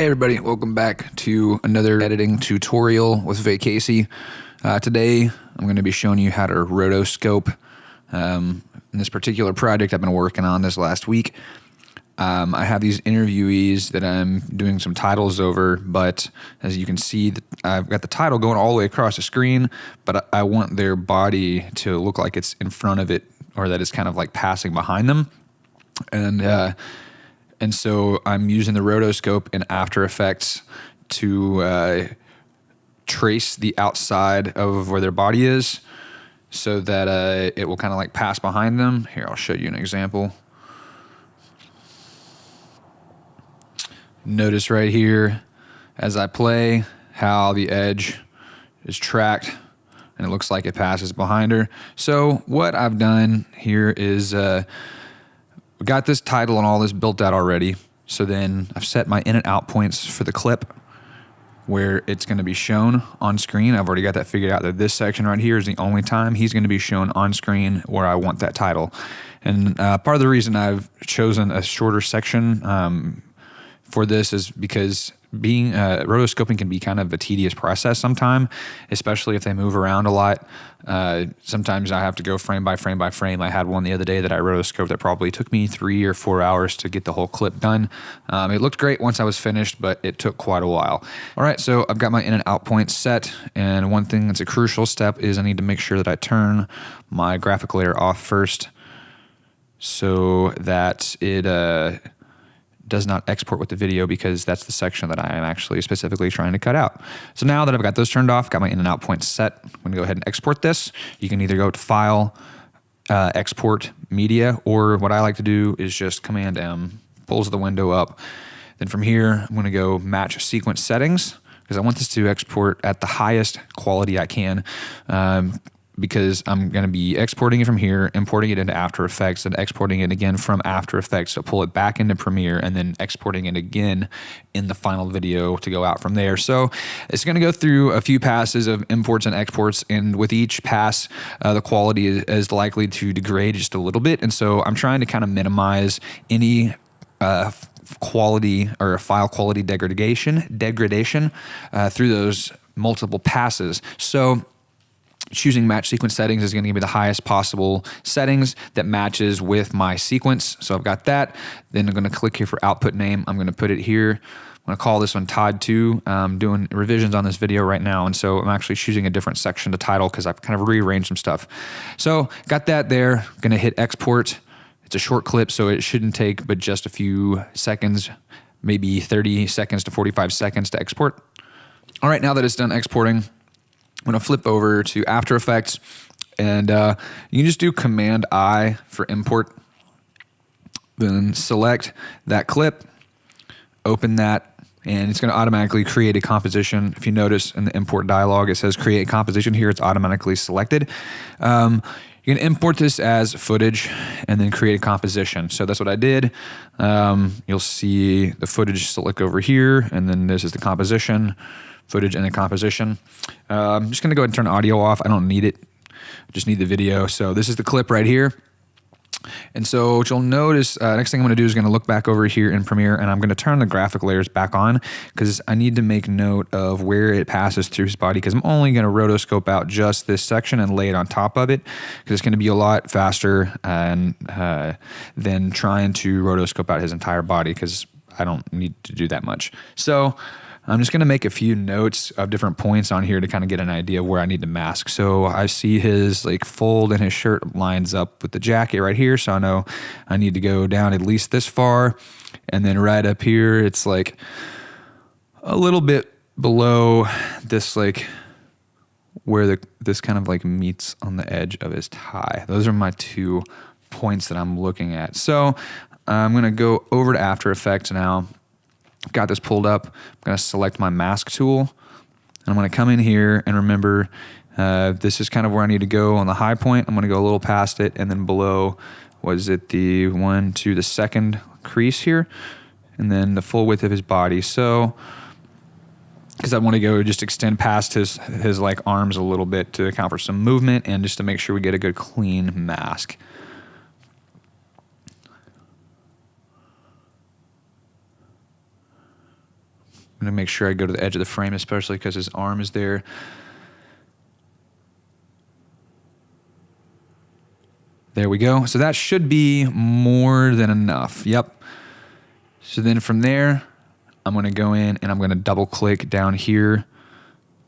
Hey everybody, welcome back to another editing tutorial with Casey. Today I'm going to be showing you how to rotoscope. In this particular project I've been working on this last week, I have these interviewees that I'm doing some titles over, but as you can see, I've got the title going all the way across the screen, but I want their body to look like it's in front of it, or that it's kind of like passing behind them. And so I'm using the rotoscope in After Effects to trace the outside of where their body is so that it will kind of like pass behind them. Here, I'll show you an example. Notice right here as I play how the edge is tracked and it looks like it passes behind her. So what I've done here is we got this title and all this built out already. So then I've set my in and out points for the clip where it's going to be shown on screen. I've already got that figured out that this section right here is the only time he's going to be shown on screen where I want that title. And part of the reason I've chosen a shorter section for this is because being rotoscoping can be kind of a tedious process sometimes, especially if they move around a lot. Sometimes I have to go frame by frame by frame. I had one the other day that I rotoscoped that probably took me 3 or 4 hours to get the whole clip done. It looked great once I was finished, but it took quite a while. All right, so I've got my in and out points set, and one thing that's a crucial step is I need to make sure that I turn my graphic layer off first so that it does not export with the video, because that's the section that I am actually specifically trying to cut out. So now that I've got those turned off, got my in and out points set, I'm gonna go ahead and export this. You can either go to File, Export Media, or what I like to do is just Command M, pulls the window up. Then from here, I'm gonna go Match Sequence Settings, because I want this to export at the highest quality I can. Because I'm going to be exporting it from here, importing it into After Effects, and exporting it again from After Effects to pull it back into Premiere, and then exporting it again in the final video to go out from there. So it's going to go through a few passes of imports and exports, and with each pass, the quality is likely to degrade just a little bit. And so I'm trying to kind of minimize any quality or file quality degradation through those multiple passes. So choosing match sequence settings is going to give me the highest possible settings that matches with my sequence. So I've got that. Then I'm going to click here for output name. I'm going to put it here. I'm going to call this one Todd 2. I'm doing revisions on this video right now, and so I'm actually choosing a different section to title because I've kind of rearranged some stuff. So got that there. I'm going to hit export. It's a short clip, so it shouldn't take but just a few seconds, maybe 30 seconds to 45 seconds to export. All right, now that it's done exporting, I'm going to flip over to After Effects, and you can just do Command I for import, then select that clip, open that, and it's going to automatically create a composition. If you notice in the import dialog, it says create composition here. It's automatically selected. You can import this as footage and then create a composition. So that's what I did. You'll see the footage select over here, and then this is the composition. Footage and the composition. I'm just gonna go ahead and turn audio off. I don't need it. I just need the video. So this is the clip right here. And so what you'll notice, next thing I'm gonna do is gonna look back over here in Premiere, and I'm gonna turn the graphic layers back on because I need to make note of where it passes through his body, because I'm only gonna rotoscope out just this section and lay it on top of it, because it's gonna be a lot faster than trying to rotoscope out his entire body, because I don't need to do that much. So I'm just going to make a few notes of different points on here to kind of get an idea of where I need to mask. So I see his like fold in his shirt lines up with the jacket right here. So I know I need to go down at least this far. And then right up here, it's like a little bit below this, like where this kind of like meets on the edge of his tie. Those are my 2 points that I'm looking at. So I'm going to go over to After Effects now. Got this pulled up. I'm going to select my mask tool, and I'm going to come in here and remember this is kind of where I need to go on the high point. I'm going to go a little past it, and then below, was it the 1 to the 2nd crease here, and then the full width of his body. So because I want to go just extend past his like arms a little bit to account for some movement and just to make sure we get a good clean mask. I'm gonna make sure I go to the edge of the frame, especially because his arm is there. There we go. So that should be more than enough. Yep. So then from there, I'm going to go in and I'm going to double click down here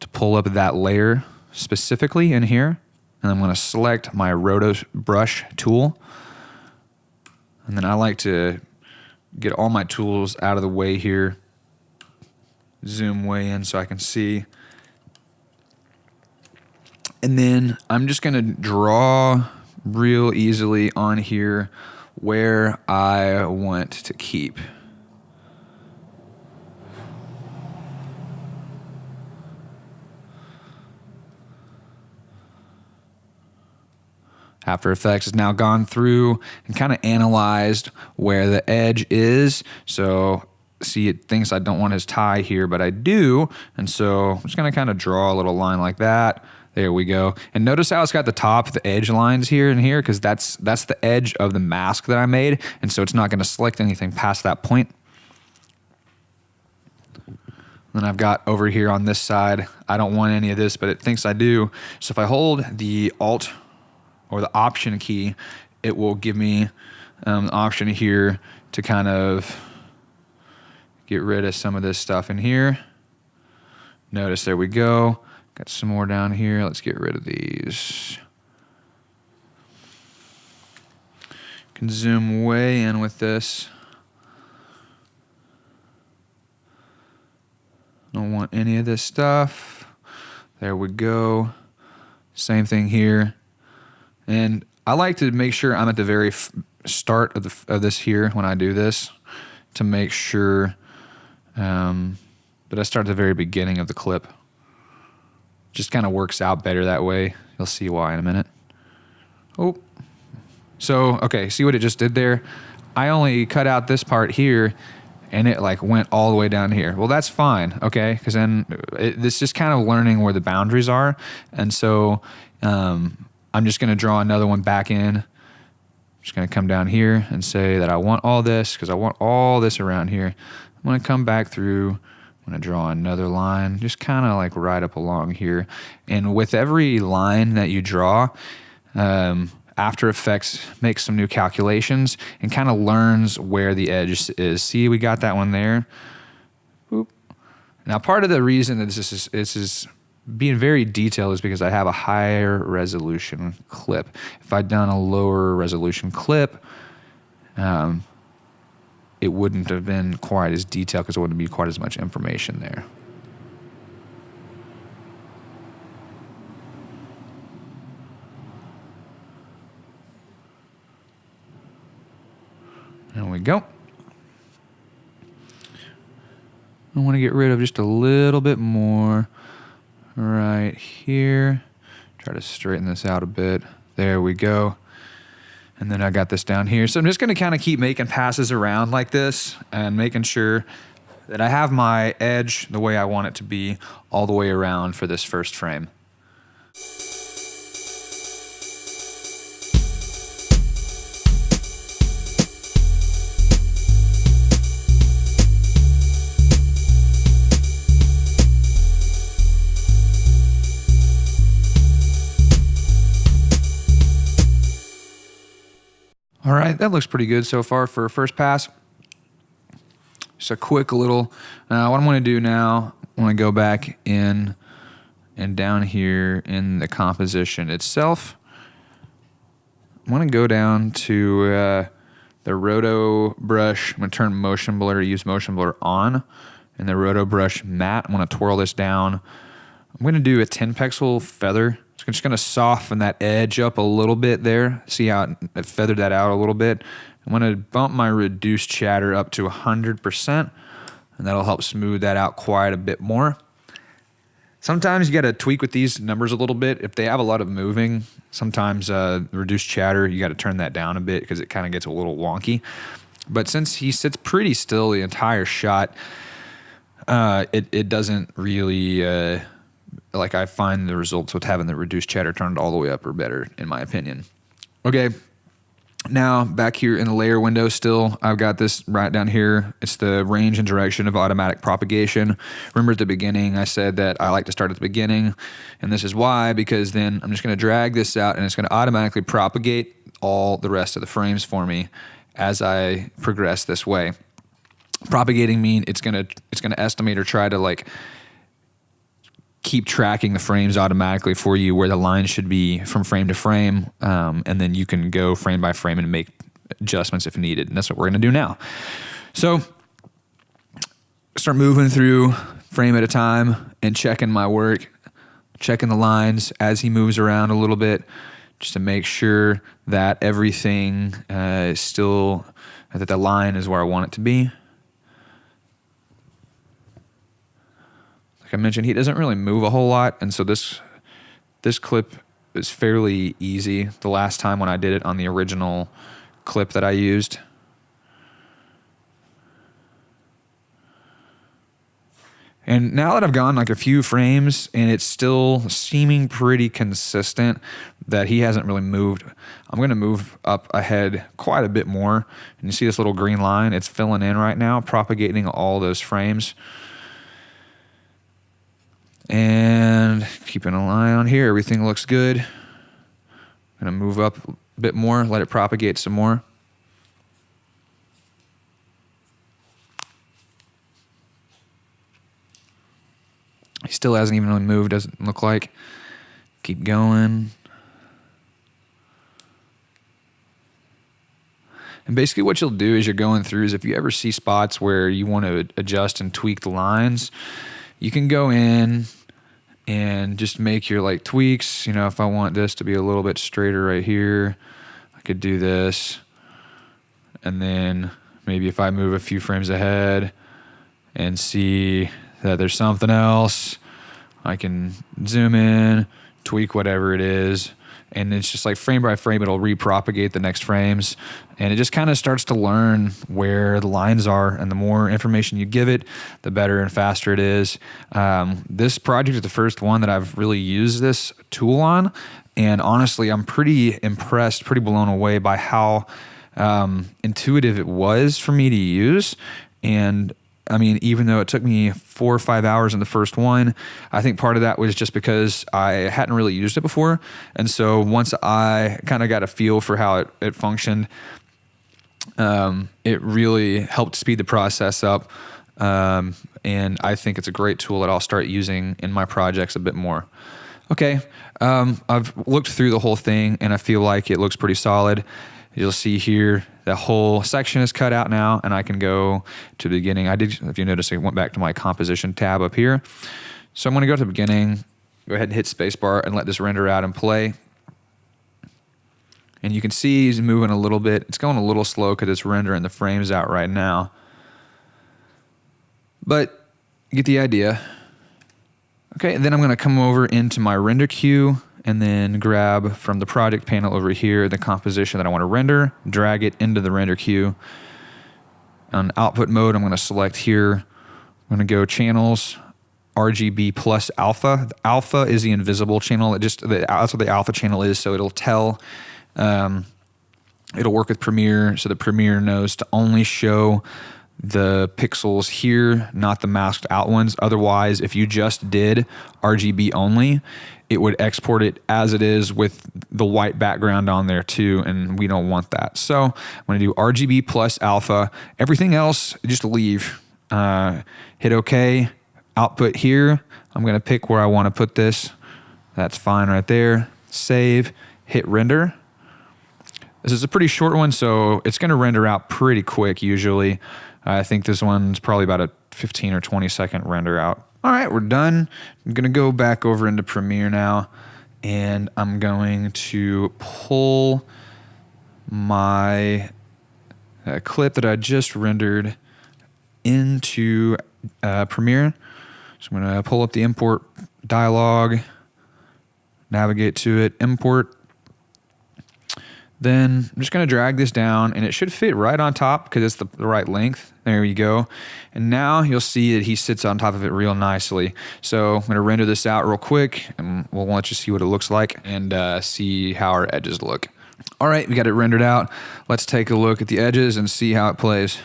to pull up that layer specifically in here. And I'm going to select my roto brush tool. And then I like to get all my tools out of the way here. Zoom way in so I can see. And then I'm just going to draw real easily on here where I want to keep. After Effects has now gone through and kind of analyzed where the edge is. So see, it thinks I don't want his tie here, but I do. And so I'm just going to kind of draw a little line like that. There we go. And notice how it's got the top, the edge lines here and here, because that's the edge of the mask that I made. And so it's not going to select anything past that point. Then I've got over here on this side, I don't want any of this, but it thinks I do. So if I hold the Alt or the Option key, it will give me the option here to kind of get rid of some of this stuff in here. Notice, there we go. Got some more down here. Let's get rid of these. Can zoom way in with this. Don't want any of this stuff. There we go. Same thing here. And I like to make sure I'm at the very start of this here when I do this, to make sure that I start at the very beginning of the clip. Just kind of works out better that way. You'll see why in a minute. Oh, so okay, see what it just did there? I only cut out this part here, and it like went all the way down here. Well, that's fine, okay? Because then this is just kind of learning where the boundaries are. And so I'm just gonna draw another one back in. I'm just gonna come down here and say that I want all this, because I want all this around here. I'm gonna come back through, I'm gonna draw another line, just kind of like right up along here. And with every line that you draw, After Effects makes some new calculations and kind of learns where the edge is. See, we got that one there. Boop. Now, part of the reason that this is being very detailed is because I have a higher resolution clip. If I'd done a lower resolution clip, it wouldn't have been quite as detailed because it wouldn't be quite as much information there. There we go. I want to get rid of just a little bit more right here. Try to straighten this out a bit. There we go. And then I got this down here. So I'm just going to kind of keep making passes around like this and making sure that I have my edge the way I want it to be all the way around for this first frame. All right, that looks pretty good so far for a first pass. Just a quick little, what I'm gonna do now, I'm gonna go back in and down here in the composition itself. I'm gonna go down to the roto brush. I'm gonna turn motion blur, use motion blur on, and the roto brush matte. I'm gonna twirl this down. I'm gonna do a 10 pixel feather. So I'm just going to soften that edge up a little bit there. See how it feathered that out a little bit? I'm going to bump my reduce chatter up to 100%, and that'll help smooth that out quite a bit more. Sometimes you got to tweak with these numbers a little bit. If they have a lot of moving, sometimes reduce chatter, you got to turn that down a bit because it kind of gets a little wonky. But since he sits pretty still the entire shot, it doesn't really... like I find the results with having the reduced chatter turned all the way up are better, in my opinion. Okay, Now back here in the layer window still, I've got this right down here. It's the range and direction of automatic propagation. Remember at the beginning I said that I like to start at the beginning, and this is why, because then I'm just going to drag this out and it's going to automatically propagate all the rest of the frames for me as I progress this way. Propagating mean it's gonna estimate or try to like keep tracking the frames automatically for you where the line should be from frame to frame, and then you can go frame by frame and make adjustments if needed. And that's what we're going to do now. So start moving through frame at a time and checking my work, checking the lines as he moves around a little bit, just to make sure that everything is still, that the line is where I want it to be. Like I mentioned, he doesn't really move a whole lot, and so this clip is fairly easy. The last time when I did it on the original clip that I used. And now that I've gone like a few frames and it's still seeming pretty consistent that he hasn't really moved, I'm going to move up ahead quite a bit more. And you see this little green line? It's filling in right now, propagating all those frames. And keeping an eye on here, everything looks good. I'm going to move up a bit more, let it propagate some more. He still hasn't even really moved, doesn't look like. Keep going. And basically what you'll do as you're going through is if you ever see spots where you want to adjust and tweak the lines, you can go in and just make your like tweaks. You know, if I want this to be a little bit straighter right here, I could do this. And then maybe if I move a few frames ahead and see that there's something else, I can zoom in, tweak whatever it is, and it's just like frame by frame, it'll repropagate the next frames, and it just kind of starts to learn where the lines are, and the more information you give it, the better and faster it is. This project is the first one that I've really used this tool on, and honestly, I'm pretty impressed, pretty blown away by how intuitive it was for me to use. And I mean, even though it took me 4 or 5 hours in the first one, I think part of that was just because I hadn't really used it before. And so once I kind of got a feel for how it functioned, it really helped speed the process up. And I think it's a great tool that I'll start using in my projects a bit more. Okay, I've looked through the whole thing and I feel like it looks pretty solid. You'll see here the whole section is cut out now, and I can go to the beginning. I did, if you notice, I went back to my composition tab up here. So I'm going to go to the beginning, go ahead and hit spacebar and let this render out and play. And you can see he's moving a little bit. It's going a little slow because it's rendering the frames out right now. But you get the idea. Okay, and then I'm going to come over into my render queue and then grab from the project panel over here the composition that I want to render, drag it into the render queue. On output mode, I'm going to select here. I'm going to go channels, RGB plus alpha. The alpha is the invisible channel. That's what the alpha channel is, so it'll tell, it'll work with Premiere, so that Premiere knows to only show the pixels here, not the masked out ones. Otherwise, if you just did RGB only, it would export it as it is with the white background on there too, and we don't want that. So I'm going to do RGB plus alpha. Everything else, just leave. Hit OK. Output here. I'm going to pick where I want to put this. That's fine right there. Save. Hit render. This is a pretty short one, so it's going to render out pretty quick usually. I think this one's probably about a 15 or 20 second render out. All right, we're done. I'm going to go back over into Premiere now, and I'm going to pull my clip that I just rendered into Premiere. So I'm going to pull up the import dialog, navigate to it, import. Then I'm just going to drag this down, and it should fit right on top because it's the right length. There you go. And now you'll see that he sits on top of it real nicely. So I'm going to render this out real quick, and we'll let you see what it looks like and see how our edges look. All right, we got it rendered out. Let's take a look at the edges and see how it plays.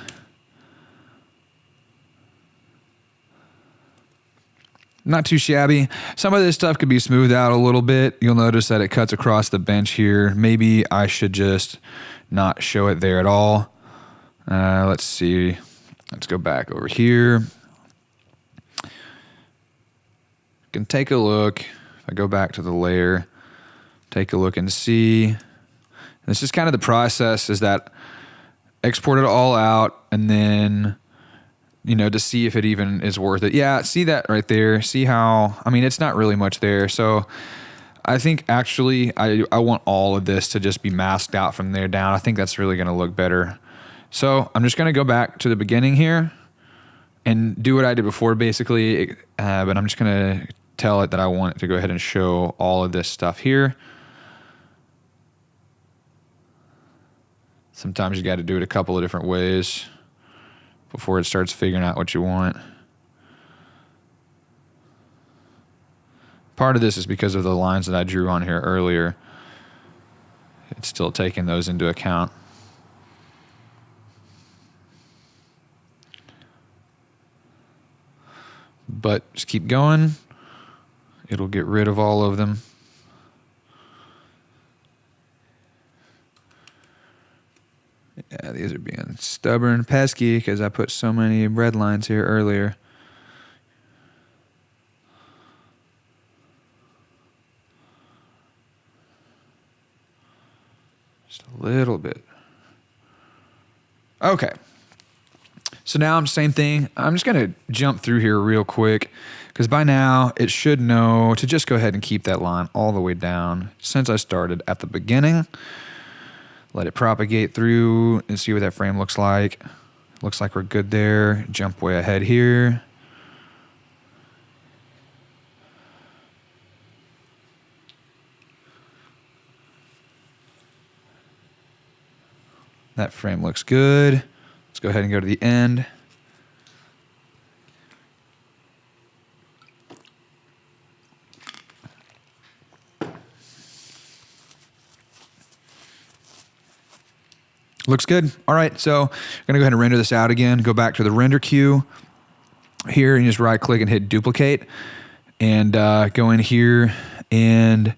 Not too shabby. Some of this stuff could be smoothed out a little bit. You'll notice that it cuts across the bench here. Maybe I should just not show it there at all. Let's see. Let's go back over here. You can take a look. If I go back to the layer, take a look and see. This is kind of the process, is that export it all out and then, you know, to see if it even is worth it. Yeah, see that right there? See how, I mean, it's not really much there. So I think actually I want all of this to just be masked out from there down. I think that's really going to look better. So I'm just going to go back to the beginning here and do what I did before basically, but I'm just going to tell it that I want it to go ahead and show all of this stuff here. Sometimes you got to do it a couple of different ways before it starts figuring out what you want. Part of this is because of the lines that I drew on here earlier. It's still taking those into account. But just keep going. It'll get rid of all of them. Yeah, these are being stubborn, pesky, because I put so many red lines here earlier. Just a little bit. Okay. So now same thing. I'm just going to jump through here real quick, because by now it should know to just go ahead and keep that line all the way down since I started at the beginning. Let it propagate through and see what that frame looks like. Looks like we're good there. Jump way ahead here. That frame looks good. Let's go ahead and go to the end. Looks good. All right, so I'm gonna go ahead and render this out again. Go back to the render queue here and just right click and hit duplicate, and go in here, and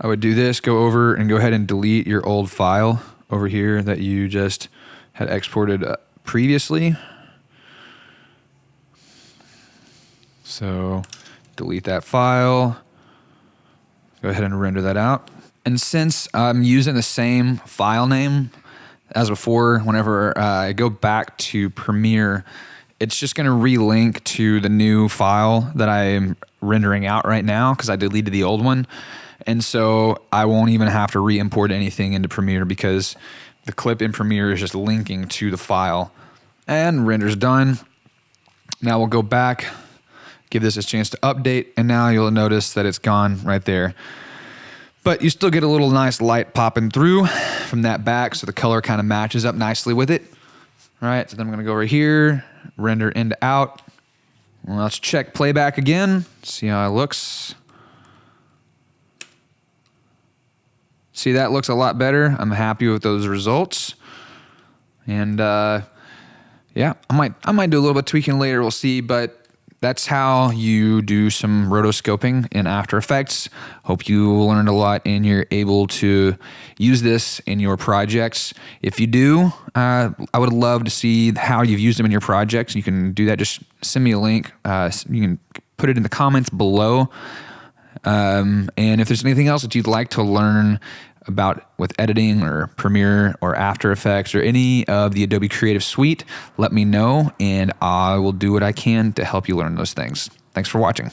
I would do this, go over and go ahead and delete your old file over here that you just had exported previously. So delete that file, go ahead and render that out. And since I'm using the same file name as before, whenever I go back to Premiere, it's just going to relink to the new file that I'm rendering out right now because I deleted the old one. And so I won't even have to re-import anything into Premiere because the clip in Premiere is just linking to the file. And render's done. Now we'll go back, give this a chance to update, and now you'll notice that it's gone right there. But you still get a little nice light popping through from that back, so the color kind of matches up nicely with it. All right, so then I'm gonna go over here, render in to out. Well, let's check playback again, see how it looks. See, that looks a lot better. I'm happy with those results. And yeah, I might do a little bit of tweaking later, we'll see, but that's how you do some rotoscoping in After Effects. Hope you learned a lot and you're able to use this in your projects. If you do, I would love to see how you've used them in your projects. You can do that. Just send me a link. You can put it in the comments below. And if there's anything else that you'd like to learn about with editing or Premiere or After Effects or any of the Adobe Creative Suite, let me know and I will do what I can to help you learn those things. Thanks for watching.